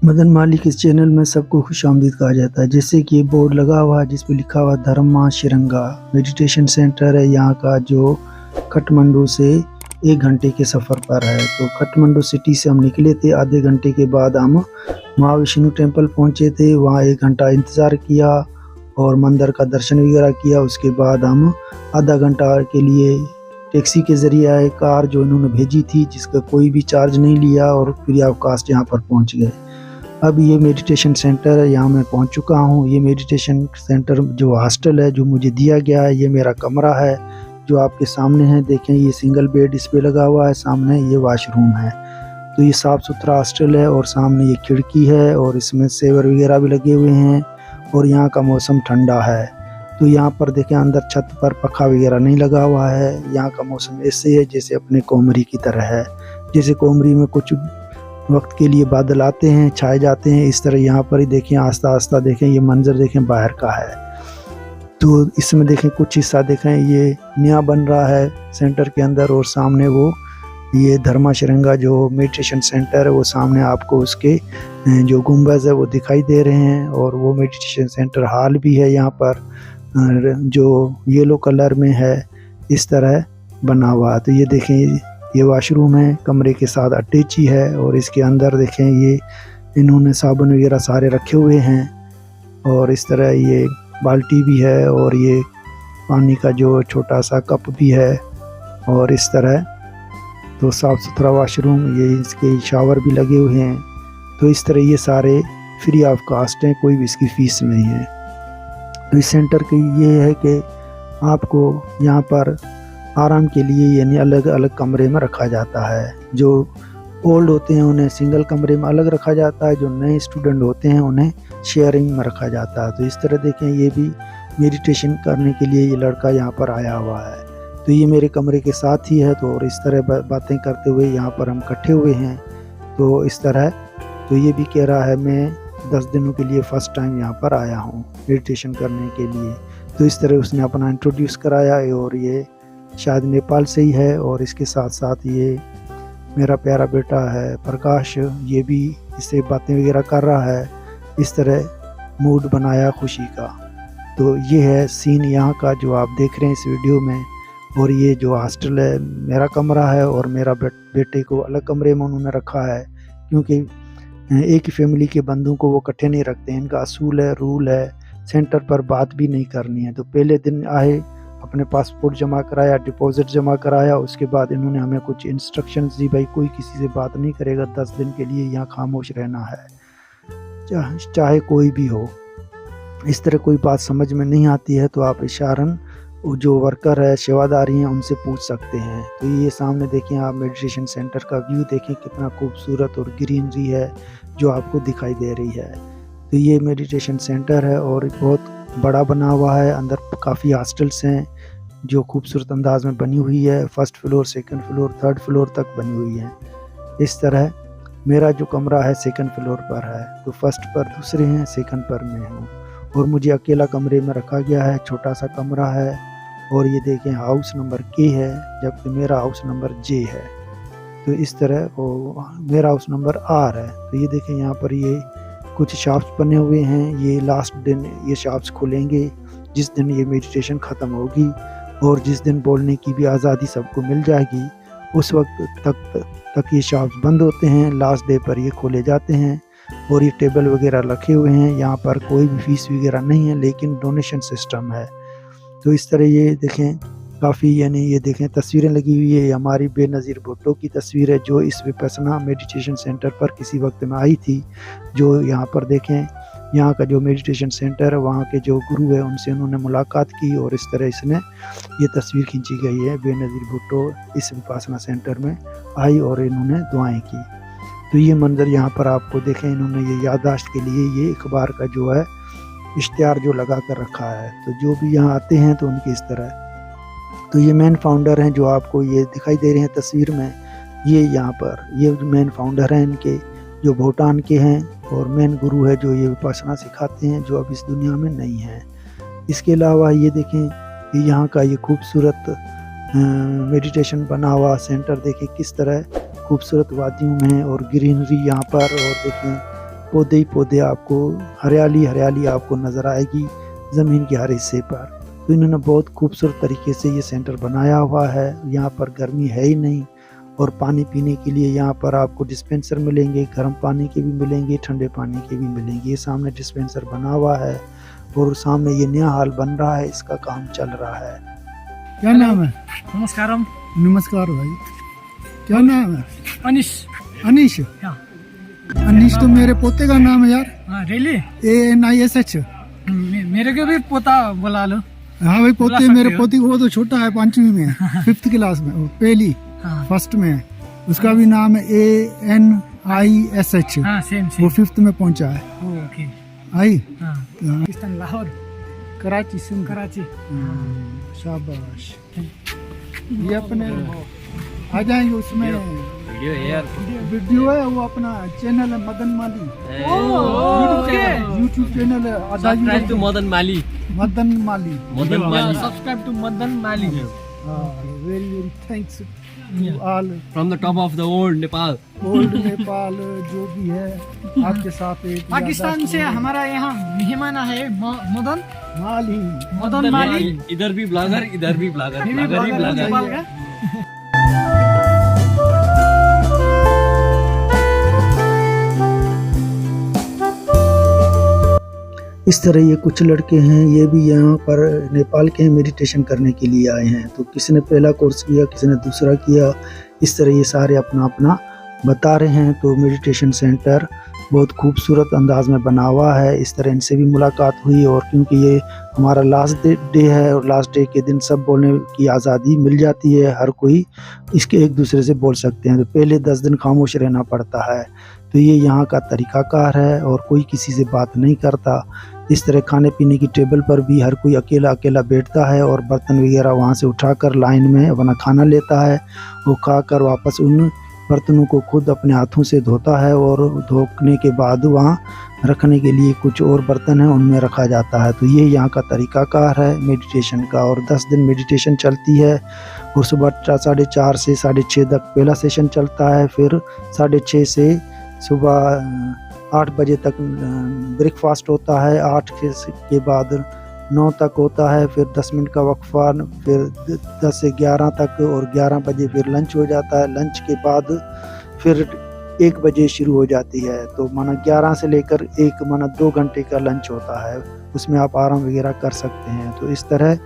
मदन मालिक इस चैनल में सबको खुशामदीद कहा जाता है। जैसे कि ये बोर्ड लगा हुआ है जिस पे लिखा हुआ धर्मा शिरंगा मेडिटेशन सेंटर है यहाँ का, जो काठमांडू से 1 घंटे के सफ़र पर है। तो काठमांडू सिटी से हम निकले थे, आधे घंटे के बाद हम महाविष्णु टेम्पल पहुँचे थे। वहाँ 1 घंटा इंतज़ार किया और मंदिर का दर्शन वगैरह किया। उसके बाद हम आधा घंटा के लिए टैक्सी के ज़रिए आए, कार जो इन्होंने भेजी थी जिसका कोई भी चार्ज नहीं लिया, और फ्री ऑफ कास्ट यहाँ पर पहुँच गए। अब ये मेडिटेशन सेंटर है, यहाँ मैं पहुँच चुका हूँ। ये मेडिटेशन सेंटर जो हॉस्टल है जो मुझे दिया गया है, ये मेरा कमरा है जो आपके सामने है। देखें ये सिंगल बेड इस पे लगा हुआ है, सामने ये वॉशरूम है। तो ये साफ़ सुथरा हॉस्टल है और सामने ये खिड़की है और इसमें सेवर वगैरह भी लगे हुए हैं और यहाँ का मौसम ठंडा है। तो यहाँ पर देखें अंदर छत पर पंखा वगैरह नहीं लगा हुआ है। यहाँ का मौसम ऐसे है जैसे अपने कोमरी की तरह है। जैसे कोमरी में कुछ वक्त के लिए बादल आते हैं, छाए जाते हैं, इस तरह यहाँ पर ही देखें आस्ता आस्ता देखें ये मंजर देखें बाहर का है। तो इसमें देखें कुछ हिस्सा देखें ये नया बन रहा है सेंटर के अंदर, और सामने वो ये धर्मा शिरंगा जो मेडिटेशन सेंटर है वो सामने आपको उसके जो गुंबज है वो दिखाई दे रहे हैं। और वो मेडिटेशन सेंटर हॉल भी है यहाँ पर जो येलो कलर में है, इस तरह बना हुआ। तो ये देखें ये वॉशरूम है, कमरे के साथ अटैची है, और इसके अंदर देखें ये इन्होंने साबुन वगैरह सारे रखे हुए हैं, और इस तरह ये बाल्टी भी है और ये पानी का जो छोटा सा कप भी है, और इस तरह तो साफ़ सुथरा वॉशरूम, ये इसके शावर भी लगे हुए हैं। तो इस तरह ये सारे फ्री ऑफ कास्ट हैं, कोई भी इसकी फ़ीस नहीं है। तो इस सेंटर की ये है कि आपको यहाँ पर आराम के लिए यानी अलग अलग कमरे में रखा जाता है। जो ओल्ड होते हैं उन्हें सिंगल कमरे में अलग रखा जाता है, जो नए स्टूडेंट होते हैं उन्हें शेयरिंग में रखा जाता है। तो इस तरह देखें ये भी मेडिटेशन करने के लिए ये लड़का यहाँ पर आया हुआ है। तो ये मेरे कमरे के साथ ही है। तो और इस तरह बातें करते हुए यहाँ पर हम इकट्ठे हुए हैं। तो इस तरह तो ये भी कह रहा है मैं 10 दिनों के लिए फ़र्स्ट टाइम यहाँ पर आया हूँ मेडिटेशन करने के लिए। तो इस तरह उसने अपना इंट्रोड्यूस कराया, और ये शायद नेपाल से ही है। और इसके साथ साथ ये मेरा प्यारा बेटा है प्रकाश, ये भी इससे बातें वगैरह कर रहा है। इस तरह मूड बनाया खुशी का। तो ये है सीन यहाँ का जो आप देख रहे हैं इस वीडियो में। और ये जो हॉस्टल है मेरा कमरा है, और मेरा बेटे को अलग कमरे में उन्होंने रखा है, क्योंकि एक ही फैमिली के बंदों को वो इकट्ठे नहीं रखते हैं। इनका असूल है, रूल है, सेंटर पर बात भी नहीं करनी है। तो पहले दिन आए, अपने पासपोर्ट जमा कराया, डिपॉजिट जमा कराया, उसके बाद इन्होंने हमें कुछ इंस्ट्रक्शंस दी, भाई कोई किसी से बात नहीं करेगा, 10 दिन के लिए यहाँ खामोश रहना है, चाहे कोई भी हो। इस तरह कोई बात समझ में नहीं आती है तो आप इशारन जो वर्कर है, सेवादारी हैं, उनसे पूछ सकते हैं। तो ये सामने देखें आप मेडिटेशन सेंटर का व्यू देखें, कितना खूबसूरत और ग्रीनरी है जो आपको दिखाई दे रही है। तो ये मेडिटेशन सेंटर है और बहुत बड़ा बना हुआ है। अंदर काफ़ी हॉस्टल्स हैं जो खूबसूरत अंदाज में बनी हुई है। 1st floor, 2nd floor, 3rd floor तक बनी हुई है। इस तरह मेरा जो कमरा है 2nd फ्लोर पर है। तो 1st पर दूसरे हैं, 2nd पर मैं हूँ, और मुझे अकेला कमरे में रखा गया है। छोटा सा कमरा है, और ये देखें हाउस नंबर K है, जबकि मेरा हाउस नंबर J है। तो इस तरह वो मेरा हाउस नंबर R है। तो ये देखें यहाँ पर ये कुछ शॉप्स बने हुए हैं। ये लास्ट दिन ये शॉप्स खुलेंगे जिस दिन ये मेडिटेशन ख़त्म होगी, और जिस दिन बोलने की भी आज़ादी सबको मिल जाएगी, उस वक्त तक ये शॉप्स बंद होते हैं। लास्ट डे पर ये खोले जाते हैं, और ये टेबल वगैरह रखे हुए हैं। यहाँ पर कोई भी फीस वगैरह नहीं है, लेकिन डोनेशन सिस्टम है। तो इस तरह ये देखें काफ़ी यानी ये देखें तस्वीरें लगी हुई है। हमारी बेनज़ीर भुट्टो की तस्वीर है जो इस विपस्सना मेडिटेशन सेंटर पर किसी वक्त में आई थी। जो यहाँ पर देखें यहाँ का जो मेडिटेशन सेंटर है, वहाँ के जो गुरु है उनसे उन्होंने मुलाकात की, और इस तरह इसने ये तस्वीर खींची गई है। बेनज़ीर भुट्टो इस विपस्सना सेंटर में आई और इन्होंने दुआएँ की। तो ये मंज़र यहाँ पर आपको देखें, इन्होंने ये याददाश्त के लिए ये अखबार का जो है इश्तिहार जो लगा कर रखा है। तो जो भी यहाँ आते हैं तो उनकी इस तरह। तो ये मेन फाउंडर हैं जो आपको ये दिखाई दे रहे हैं तस्वीर में, ये यहाँ पर ये मेन फाउंडर हैं इनके, जो भूटान के हैं, और मेन गुरु है जो ये विपस्सना सिखाते हैं, जो अब इस दुनिया में नहीं है। इसके अलावा ये देखें ये यहाँ का ये खूबसूरत मेडिटेशन बना हुआ सेंटर देखें किस तरह खूबसूरत वादियों में और ग्रीनरी यहाँ पर, और देखें पौधे ही पौधे आपको हरियाली हरियाली आपको नज़र आएगी ज़मीन के हर हिस्से पर। तो इन्होंने बहुत खूबसूरत तरीके से ये सेंटर बनाया हुआ है। यहाँ पर गर्मी है ही नहीं और पानी पीने के लिए यहाँ पर आपको डिस्पेंसर मिलेंगे, गर्म पानी के भी मिलेंगे, ठंडे पानी के भी मिलेंगे। ये सामने डिस्पेंसर बना हुआ है और सामने ये नया हाल बन रहा है, इसका काम चल रहा है। क्या नाम है? नमस्कारम। नमस्कार भाई, क्या नाम है? अनिश। अनिश? हाँ। अनिश तो मेरे पोते का नाम है यार। हाँ, रियली? ANISH। मेरे को भी पोता बुला लो। हाँ भाई, पोते बुला मेरे सकते हो। पोती वो तो छोटा है, 5वीं में है, 5th क्लास में, वो पहली हाँ। फर्स्ट में है। उसका भी नाम है ANISH। हाँ, सेम वो सेम। 5th में पहुंचा है। ओके। आई हाँ, हाँ, पाकिस्तान, लाहौर, कराची सिंध। कराची। शाबाश। ये अपने आ जाएंगे उसमें वीडियो है, वो अपना चैनल है मदन माली, यूट्यूब चैनल है। Subscribe to Madan Mali. Madan Mali. Madan Mali. Subscribe to Madan Mali. Very very thanks to all From the top of the old Nepal. Old Nepal जो भी है आपके साथ एक पाकिस्तान से हमारा यहाँ मेहमान है मदन माली। मदन माली। इधर भी ब्लॉगर, इधर भी ब्लॉगर, ब्लॉगर ही ब्लॉगर। नेपाल का। इस तरह ये कुछ लड़के हैं, ये भी यहाँ पर नेपाल के मेडिटेशन करने के लिए आए हैं। तो किसी ने पहला कोर्स किया, किसी ने दूसरा किया, इस तरह ये सारे अपना अपना बता रहे हैं। तो मेडिटेशन सेंटर बहुत खूबसूरत अंदाज में बना हुआ है। इस तरह इनसे भी मुलाकात हुई और क्योंकि ये हमारा लास्ट डे है और लास्ट डे के दिन सब बोलने की आज़ादी मिल जाती है, हर कोई इसके एक दूसरे से बोल सकते हैं। तो पहले 10 दिन खामोश रहना पड़ता है। तो ये यहाँ का तरीक़ाकार है और कोई किसी से बात नहीं करता। इस तरह खाने पीने की टेबल पर भी हर कोई अकेला अकेला बैठता है और बर्तन वगैरह वहाँ से उठाकर लाइन में अपना खाना लेता है। वो खाकर वापस उन बर्तनों को खुद अपने हाथों से धोता है और धोने के बाद वहाँ रखने के लिए कुछ और बर्तन हैं उनमें रखा जाता है। तो ये यहाँ का तरीक़ाकार है मेडिटेशन का। और 10 दिन मेडिटेशन चलती है और सुबह 4:30 से 6:30 तक पहला सेशन चलता है। फिर 6:30 से सुबह 8 बजे तक ब्रेकफास्ट होता है। 8 के बाद 9 तक होता है। फिर 10 मिनट का वक्फा, फिर 10 से 11 तक और 11 बजे फिर लंच हो जाता है। लंच के बाद फिर 1 बजे शुरू हो जाती है। तो माना 11 से लेकर 1 माना 2 घंटे का लंच होता है, उसमें आप आराम वगैरह कर सकते हैं। तो इस तरह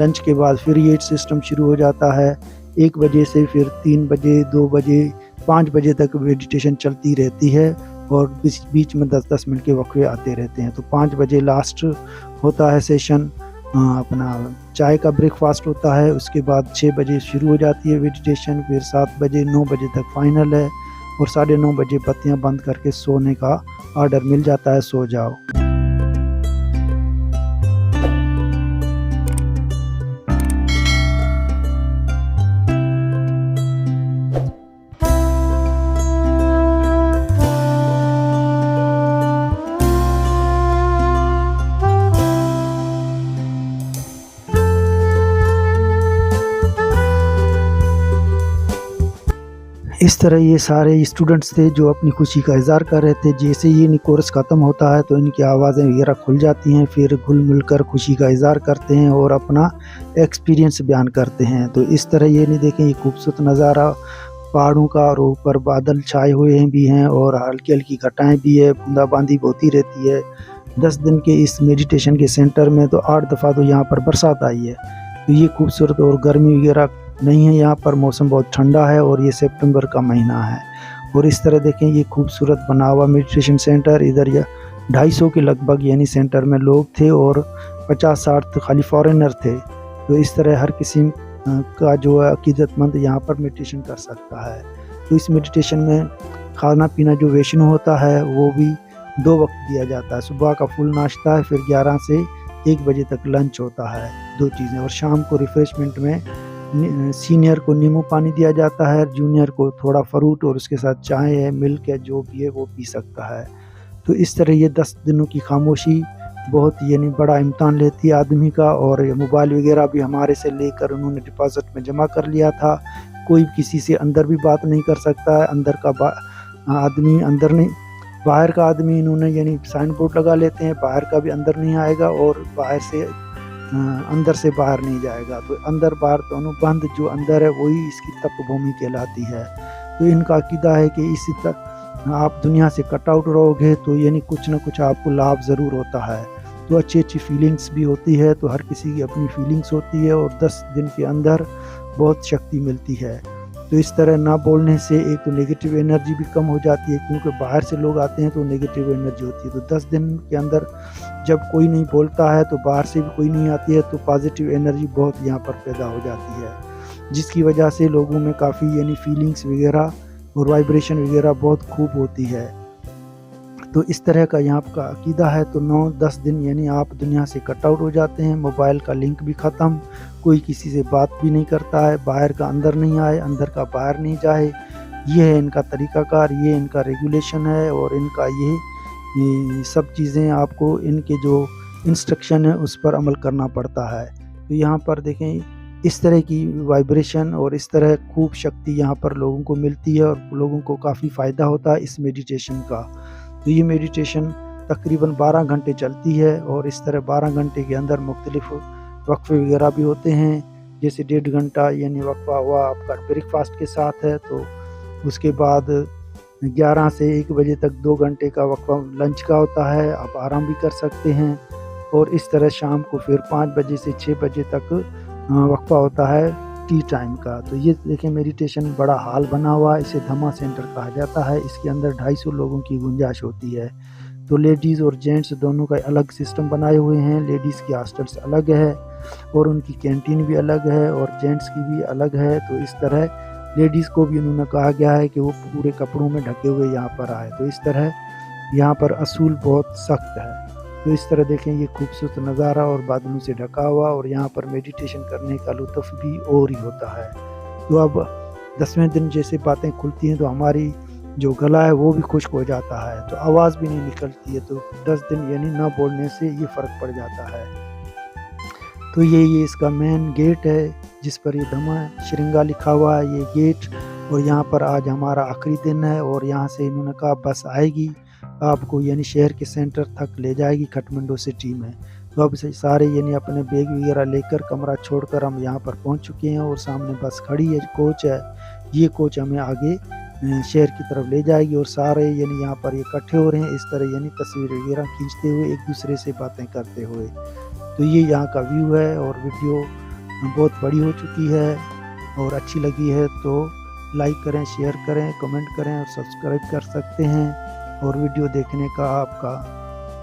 लंच के बाद फिर ये सिस्टम शुरू हो जाता है। 1 बजे से फिर 3 बजे, 2 बजे, 5 बजे तक मेडिटेशन चलती रहती है और बीच में 10-10 मिनट के वक्फे आते रहते हैं। तो 5 बजे लास्ट होता है सेशन। अपना चाय का ब्रेकफास्ट होता है। उसके बाद 6 बजे शुरू हो जाती है मेडिटेशन। फिर 7 बजे 9 बजे तक फाइनल है और 9:30 बजे बत्तियां बंद करके सोने का ऑर्डर मिल जाता है, सो जाओ। इस तरह ये सारे स्टूडेंट्स थे जो अपनी खुशी का इज़हार कर रहे थे। जैसे ये कोर्स ख़त्म होता है तो इनकी आवाज़ें वगैरह खुल जाती हैं, फिर घुल मिल कर खुशी का इज़हार करते हैं और अपना एक्सपीरियंस बयान करते हैं। तो इस तरह ये नहीं देखें, ये खूबसूरत नज़ारा पहाड़ों का और ऊपर बादल छाए हुए भी हैं और हल्की हल्की घटाएँ भी है, बूंदाबांदी होती रहती है। 10 दिन के इस मेडिटेशन के सेंटर में तो 8 दफ़ा तो यहाँ पर बरसात आई है। तो ये खूबसूरत और गर्मी वगैरह नहीं है, यहाँ पर मौसम बहुत ठंडा है और ये सितंबर का महीना है। और इस तरह देखें, ये खूबसूरत बना हुआ मेडिटेशन सेंटर, इधर या 250 के लगभग यानी सेंटर में लोग थे और 50-60 तो खाली फॉरेनर थे। तो इस तरह हर किस्म का जो है अकीदतमंद यहाँ पर मेडिटेशन कर सकता है। तो इस मेडिटेशन में खाना पीना जो वैष्णो होता है वो भी 2 वक्त दिया जाता है। सुबह का फुल नाश्ता है, फिर 11 से 1 बजे तक लंच होता है, 2 चीज़ें। और शाम को रिफ़्रेशमेंट में सीनियर को नींबू पानी दिया जाता है, जूनियर को थोड़ा फ्रूट और उसके साथ चाय है, मिल्क है, जो भी है वो पी सकता है। तो इस तरह ये 10 दिनों की खामोशी बहुत यानी बड़ा इम्तहान लेती है आदमी का। और मोबाइल वगैरह भी हमारे से लेकर उन्होंने डिपॉजिट में जमा कर लिया था। कोई किसी से अंदर भी बात नहीं कर सकता है, अंदर का आदमी अंदर नहीं, बाहर का आदमी इन्होंने यानी साइन बोर्ड लगा लेते हैं, बाहर का भी अंदर नहीं आएगा और बाहर से अंदर से बाहर नहीं जाएगा। तो अंदर बाहर दोनों बंद, जो अंदर है वही इसकी तपभूमि कहलाती है। तो इनका अकीदा है कि इसी तक आप दुनिया से कट आउट रहोगे तो यानी कुछ ना कुछ आपको लाभ ज़रूर होता है। तो अच्छी अच्छी फीलिंग्स भी होती है, तो हर किसी की अपनी फीलिंग्स होती है और 10 दिन के अंदर बहुत शक्ति मिलती है। तो इस तरह ना बोलने से एक तो नेगेटिव एनर्जी भी कम हो जाती है, क्योंकि बाहर से लोग आते हैं तो नेगेटिव एनर्जी होती है। तो 10 दिन के अंदर जब कोई नहीं बोलता है तो बाहर से भी कोई नहीं आती है, तो पॉजिटिव एनर्जी बहुत यहाँ पर पैदा हो जाती है, जिसकी वजह से लोगों में काफ़ी यानी फीलिंग्स वगैरह और वाइब्रेशन वगैरह बहुत खूब होती है। तो इस तरह का यहाँ का अकीदा है। तो 9-10 दिन यानी आप दुनिया से कट आउट हो जाते हैं, मोबाइल का लिंक भी ख़त्म, कोई किसी से बात भी नहीं करता है, बाहर का अंदर नहीं आए, अंदर का बाहर नहीं जाए। ये है इनका तरीक़ाकार, ये इनका रेगुलेशन है और इनका ये सब चीज़ें आपको इनके जो इंस्ट्रक्शन है उस पर अमल करना पड़ता है। तो यहाँ पर देखें इस तरह की वाइब्रेशन और इस तरह खूब शक्ति यहाँ पर लोगों को मिलती है और लोगों को काफ़ी फ़ायदा होता है इस मेडिटेशन का। तो ये मेडिटेशन तकरीबन 12 घंटे चलती है और इस तरह 12 घंटे के अंदर मुख्तलिफ वक्फे वगैरह भी होते हैं, जैसे 1.5 घंटा यानी वक्फा हुआ आपका ब्रेकफास्ट के साथ है, तो उसके बाद 11 से 1 बजे तक 2 घंटे का वक्फा लंच का होता है, आप आराम भी कर सकते हैं। और इस तरह शाम को फिर 5 बजे से 6 बजे तक वक्फा होता है टी टाइम का। तो ये देखें मेडिटेशन बड़ा हॉल बना हुआ है, इसे धम्मा सेंटर कहा जाता है। इसके अंदर 250 लोगों की गुंजाइश होती है। तो लेडीज़ और जेंट्स दोनों का अलग सिस्टम बनाए हुए हैं। लेडीज़ की हॉस्टल्स अलग है और उनकी कैंटीन भी अलग है और जेंट्स की भी अलग है। तो इस तरह लेडीज़ को भी उन्होंने कहा गया है कि वो पूरे कपड़ों में ढके हुए यहाँ पर आए। तो इस तरह यहाँ पर असूल बहुत सख्त है। तो इस तरह देखें ये खूबसूरत नज़ारा और बादलों से ढका हुआ, और यहाँ पर मेडिटेशन करने का लुत्फ़ भी और ही होता है। तो अब 10वें दिन जैसे बातें खुलती हैं तो हमारी जो गला है वो भी खुश्क हो जाता है, तो आवाज़ भी नहीं निकलती है। तो 10 दिन यानी ना बोलने से ये फ़र्क पड़ जाता है। तो ये इसका मेन गेट है जिस पर ये धम्मा श्रृंगा लिखा हुआ है, ये गेट। और यहाँ पर आज हमारा आखिरी दिन है और यहाँ से इन्होंने कहा बस आएगी आपको यानी शहर के सेंटर तक ले जाएगी काठमांडू सिटी में। तो अब से सारे यानी अपने बैग वगैरह लेकर कमरा छोड़कर हम यहाँ पर पहुँच चुके हैं और सामने बस खड़ी है, कोच है। ये कोच हमें आगे शहर की तरफ ले जाएगी और सारे यानी यहाँ पर इकट्ठे हो रहे हैं इस तरह यानी तस्वीर वगैरह खींचते हुए, एक दूसरे से बातें करते हुए। तो ये यहाँ का व्यू है और वीडियो बहुत बड़ी हो चुकी है और अच्छी लगी है तो लाइक करें, शेयर करें, कमेंट करें और सब्सक्राइब कर सकते हैं। और वीडियो देखने का आपका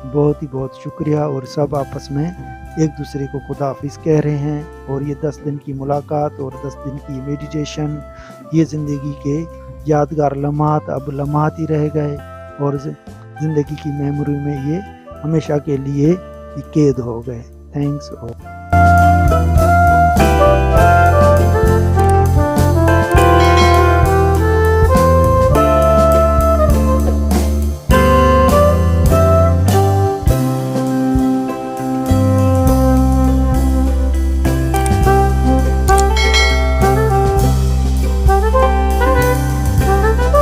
बहुत ही बहुत शुक्रिया। और सब आपस में एक दूसरे को खुदा हाफिज़ कह रहे हैं। और ये 10 दिन की मुलाकात और 10 दिन की मेडिटेशन, ये ज़िंदगी के यादगार लम्हात अब लम्हात ही रह गए और ज़िंदगी की मेमोरी में ये हमेशा के लिए कैद हो गए। थैंक्स।